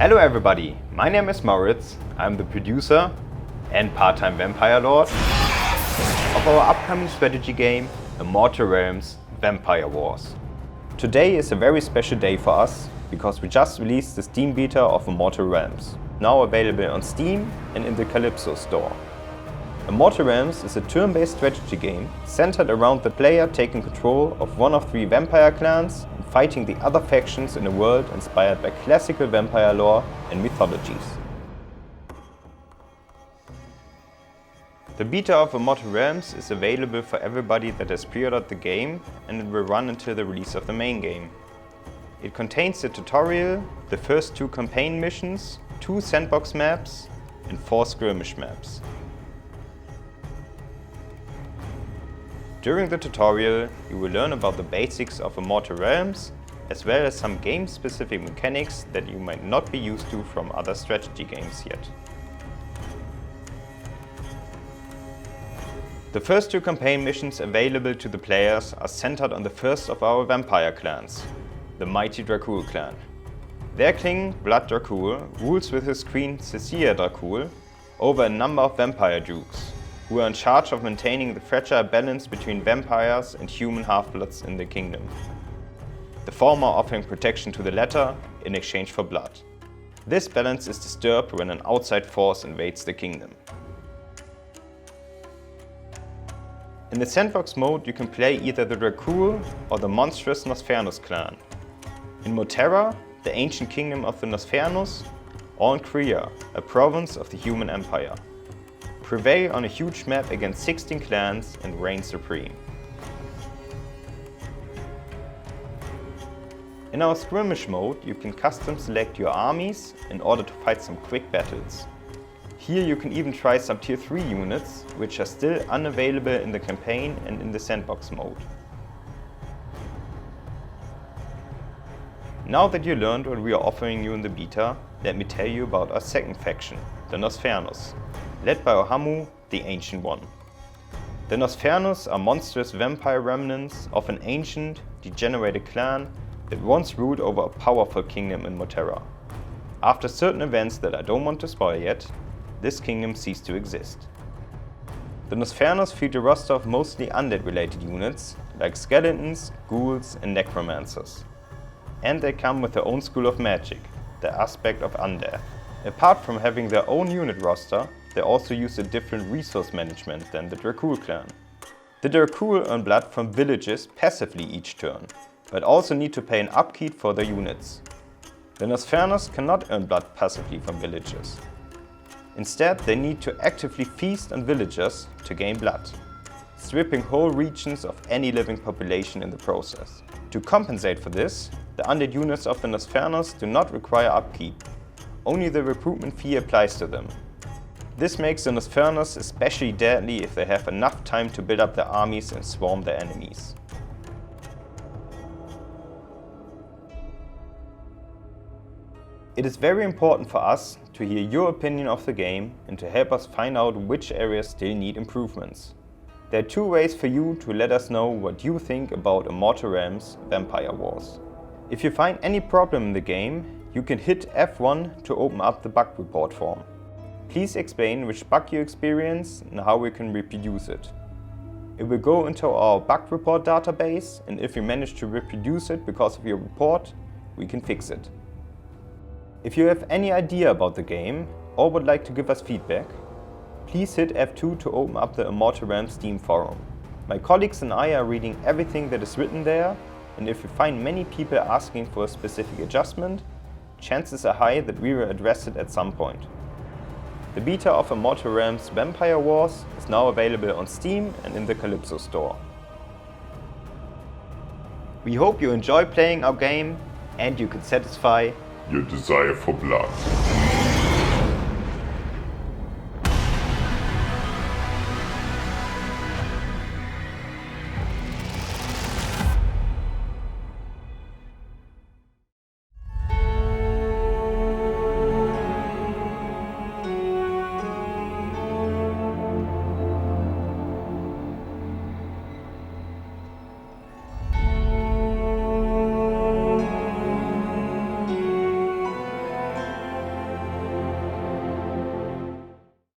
Hello everybody, my name is Moritz. I'm the producer and part-time vampire lord of our upcoming strategy game, Immortal Realms Vampire Wars. Today is a very special day for us because we just released the Steam beta of Immortal Realms, now available on Steam and in the Kalypso store. Immortal Realms is a turn-based strategy game centered around the player taking control of one of 3 vampire clans and fighting the other factions in a world inspired by classical vampire lore and mythologies. The beta of Immortal Realms is available for everybody that has pre-ordered the game, and it will run until the release of the main game. It contains the tutorial, the first 2 campaign missions, 2 sandbox maps and 4 skirmish maps. During the tutorial, you will learn about the basics of Immortal Realms, as well as some game-specific mechanics that you might not be used to from other strategy games yet. The first 2 campaign missions available to the players are centered on the first of our vampire clans, the mighty Dracul clan. Their king, Blood Dracul, rules with his queen Cecila Dracul over a number of vampire dukes, who are in charge of maintaining the fragile balance between vampires and human half-bloods in the kingdom. The former offering protection to the latter in exchange for blood. This balance is disturbed when an outside force invades the kingdom. In the sandbox mode you can play either the Dracul or the monstrous Nosfernos clan. In Moterra, the ancient kingdom of the Nosfernos, or in Kria, a province of the human empire. Prevail on a huge map against 16 clans and reign supreme. In our skirmish mode you can custom select your armies in order to fight some quick battles. Here you can even try some tier 3 units, which are still unavailable in the campaign and in the sandbox mode. Now that you learned what we are offering you in the beta, let me tell you about our second faction, the Nosfernos, led by Ohamu, the Ancient One. The Nosfernos are monstrous vampire remnants of an ancient, degenerated clan that once ruled over a powerful kingdom in Moterra. After certain events that I don't want to spoil yet, this kingdom ceased to exist. The Nosfernos field a roster of mostly undead-related units, like skeletons, ghouls and necromancers. And they come with their own school of magic, the aspect of undeath. Apart from having their own unit roster, they also use a different resource management than the Dracul clan. The Dracul earn blood from villages passively each turn, but also need to pay an upkeep for their units. The Nosfernos cannot earn blood passively from villagers. Instead, they need to actively feast on villagers to gain blood, stripping whole regions of any living population in the process. To compensate for this, the undead units of the Nosfernos do not require upkeep. Only the recruitment fee applies to them. This makes the Nosfernos especially deadly if they have enough time to build up their armies and swarm their enemies. It is very important for us to hear your opinion of the game and to help us find out which areas still need improvements. There are 2 ways for you to let us know what you think about Immortal Realms Vampire Wars. If you find any problem in the game, you can hit F1 to open up the bug report form. Please explain which bug you experience and how we can reproduce it. It will go into our bug report database, and if we manage to reproduce it because of your report, we can fix it. If you have any idea about the game or would like to give us feedback, please hit F2 to open up the Immortal Realms Steam forum. My colleagues and I are reading everything that is written there, and if you find many people asking for a specific adjustment, chances are high that we will address it at some point. The beta of Immortal Realms Vampire Wars is now available on Steam and in the Kalypso store. We hope you enjoy playing our game and you can satisfy your desire for blood.